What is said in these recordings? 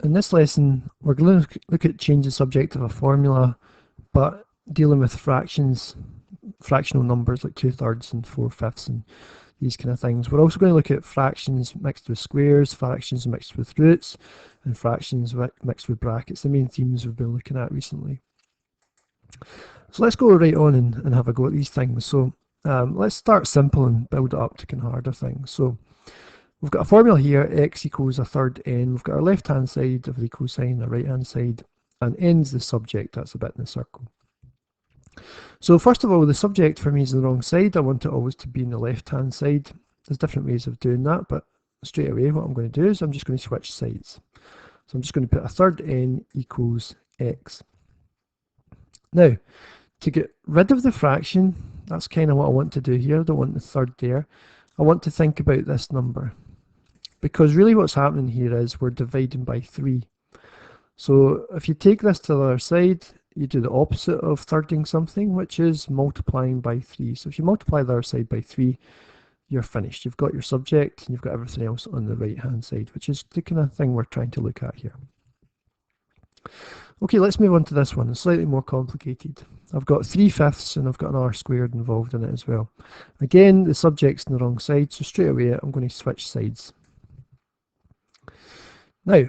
In this lesson, we're going to look at change the subject of a formula, but dealing with fractions, fractional numbers like 2/3 and 4/5 and these kind of things. We're also going to look at fractions mixed with squares, fractions mixed with roots, and fractions mixed with brackets, the main themes we've been looking at recently. So let's go right on and have a go at these things. So let's start simple and build it up to kind of harder things. So we've got a formula here, x equals 1/3 n. We've got our left-hand side of the equal sign, the right-hand side, and n's the subject, that's a bit in the circle. So first of all, the subject for me is on the wrong side. I want it always to be in the left-hand side. There's different ways of doing that, but straight away what I'm going to do is I'm just going to switch sides. So I'm just going to put 1/3 n equals x. Now, to get rid of the fraction, that's kind of what I want to do here. I don't want the third there. I want to think about this number. Because really what's happening here is we're dividing by 3. So if you take this to the other side, you do the opposite of thirding something, which is multiplying by 3. So if you multiply the other side by 3, you're finished. You've got your subject and you've got everything else on the right hand side, which is the kind of thing we're trying to look at here. Okay, let's move on to this one. It's slightly more complicated. I've got 3/5 and I've got an r squared involved in it as well. Again, the subject's on the wrong side, so straight away I'm going to switch sides. Now,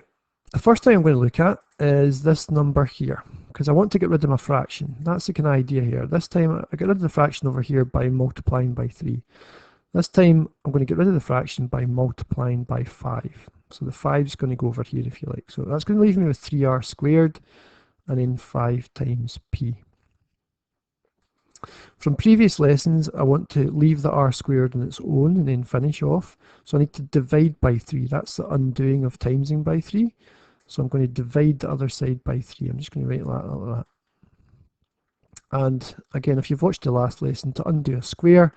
the first thing I'm going to look at is this number here, because I want to get rid of my fraction. That's the kind of idea here. This time I get rid of the fraction over here by multiplying by 3. This time I'm going to get rid of the fraction by multiplying by 5. So the 5 is going to go over here if you like. So that's going to leave me with 3r squared and then 5 times p. From previous lessons, I want to leave the r squared on its own and then finish off. So I need to divide by 3. That's the undoing of timesing by 3. So I'm going to divide the other side by 3. I'm just going to write that like that. And again, if you've watched the last lesson, to undo a square,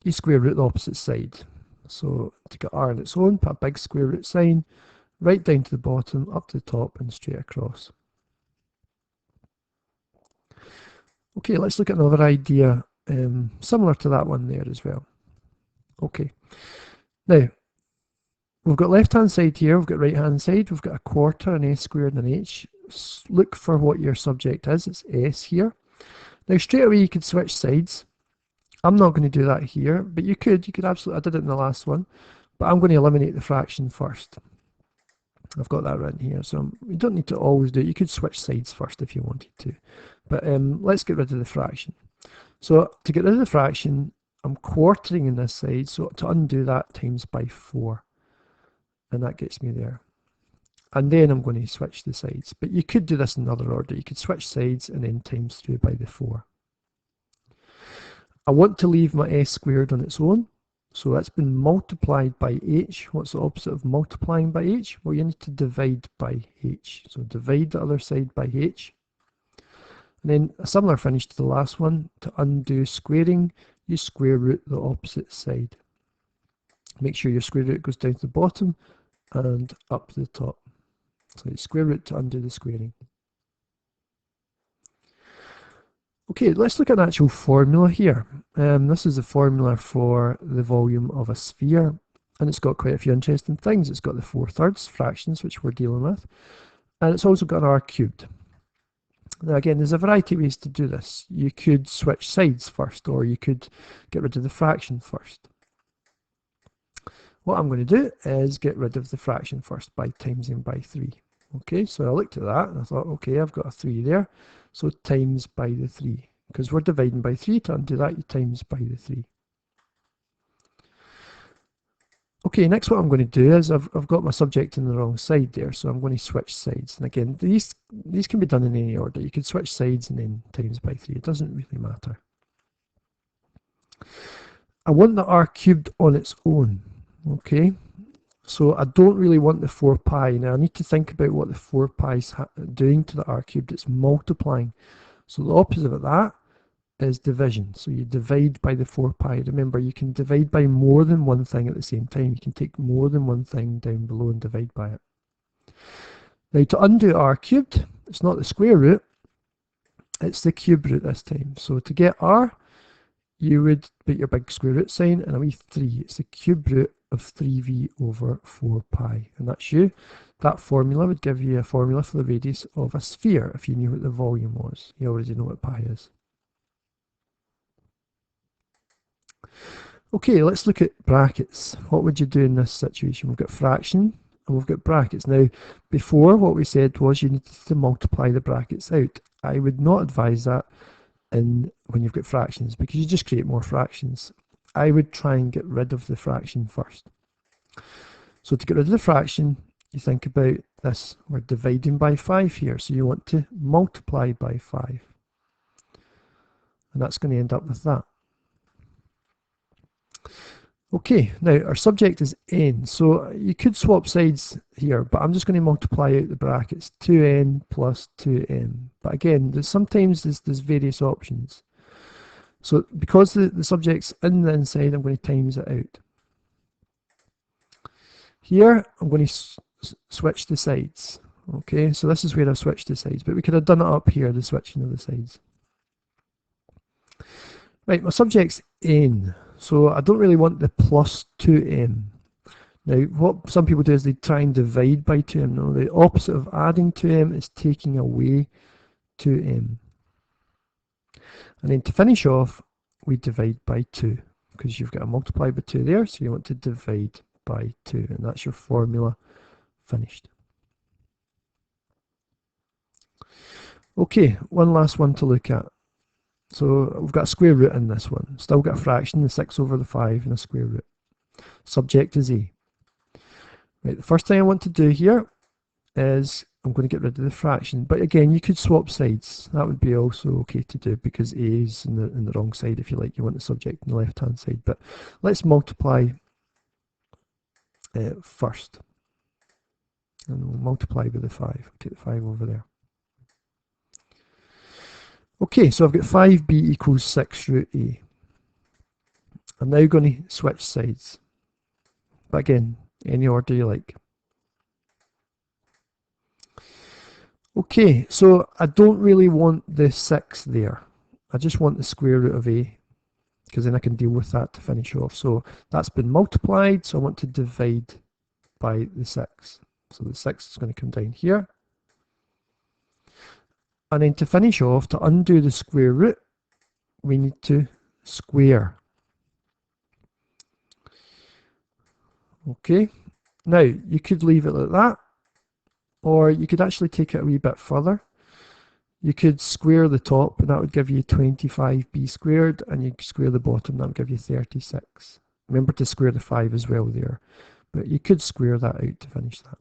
you square root the opposite side. So to get r on its own, put a big square root sign, right down to the bottom, up to the top, and straight across. Okay, let's look at another idea similar to that one there as well. Okay, now we've got left hand side here, we've got right hand side, we've got a quarter, an s squared, and an h. Look for what your subject is, it's s here. Now straight away you could switch sides. I'm not going to do that here, but you could absolutely, I did it in the last one, but I'm going to eliminate the fraction first. I've got that written here, so you don't need to always do it. You could switch sides first if you wanted to. But let's get rid of the fraction. So to get rid of the fraction, I'm quartering in this side, so to undo that times by 4. And that gets me there. And then I'm going to switch the sides. But you could do this in another order. You could switch sides and then times through by the 4. I want to leave my s squared on its own. So that's been multiplied by h. What's the opposite of multiplying by h? Well, you need to divide by h. So divide the other side by h. And then a similar finish to the last one. To undo squaring, you square root the opposite side. Make sure your square root goes down to the bottom and up to the top. So you square root to undo the squaring. Okay, let's look at an actual formula here. This is the formula for the volume of a sphere, and it's got quite a few interesting things. It's got the 4/3 fractions, which we're dealing with, and it's also got an r cubed. Now again, there's a variety of ways to do this. You could switch sides first, or you could get rid of the fraction first. What I'm going to do is get rid of the fraction first by timesing by 3. Okay, so I looked at that and I thought, okay, I've got a 3 there, so times by the 3. Because we're dividing by 3, to undo that, you times by the 3. Okay, next what I'm going to do is I've got my subject on the wrong side there, so I'm going to switch sides. And again, these can be done in any order. You could switch sides and then times by 3. It doesn't really matter. I want the r cubed on its own. Okay, so I don't really want the 4 pi. Now I need to think about what the 4 pi is doing to the r cubed. It's multiplying. So the opposite of that is division. So you divide by the 4 pi. Remember, you can divide by more than one thing at the same time. You can take more than one thing down below and divide by it. Now to undo r cubed, it's not the square root, it's the cube root this time. So to get r, you would put your big square root sign and a wee 3. It's the cube root of 3v over 4 pi. And that's you that formula would give you a formula for the radius of a sphere if you knew what the volume was. You already know what pi is. Okay, let's look at brackets. What would you do in this situation? We've got fraction and we've got brackets. Now, before what we said was you needed to multiply the brackets out. I would not advise that when you've got fractions because you just create more fractions. I would try and get rid of the fraction first. So to get rid of the fraction, you think about this. We're dividing by 5 here, so you want to multiply by 5. And that's going to end up with that. Okay, now our subject is n, so you could swap sides here, but I'm just going to multiply out the brackets, 2n plus 2m. But again, sometimes there's various options. So because the subject's in the inside, I'm going to times it out. Here, I'm going to switch the sides. Okay, so this is where I've switched the sides, but we could have done it up here, the switching of the sides. Right, my subject's n. So I don't really want the plus 2m. Now, what some people do is they try and divide by 2m. No, the opposite of adding 2m is taking away 2m. And then to finish off, we divide by 2, because you've got to multiply by 2 there, so you want to divide by 2, and that's your formula finished. Okay, one last one to look at. So we've got a square root in this one. Still got a fraction, the 6 over the 5, and a square root. Subject is a. Right, the first thing I want to do here is I'm going to get rid of the fraction. But again, you could swap sides. That would be also okay to do because a is in the wrong side if you like. You want the subject on the left-hand side. But let's multiply first. And we'll multiply by the 5. Take the 5 over there. Okay, so I've got 5b equals 6 root a. I'm now going to switch sides. But again, any order you like. Okay, so I don't really want the 6 there. I just want the square root of a, because then I can deal with that to finish off. So that's been multiplied, so I want to divide by the 6. So the 6 is going to come down here. And then to finish off, to undo the square root, we need to square. Okay, now you could leave it like that, or you could actually take it a wee bit further. You could square the top, and that would give you 25b squared, and you square the bottom, that would give you 36. Remember to square the 5 as well there, but you could square that out to finish that.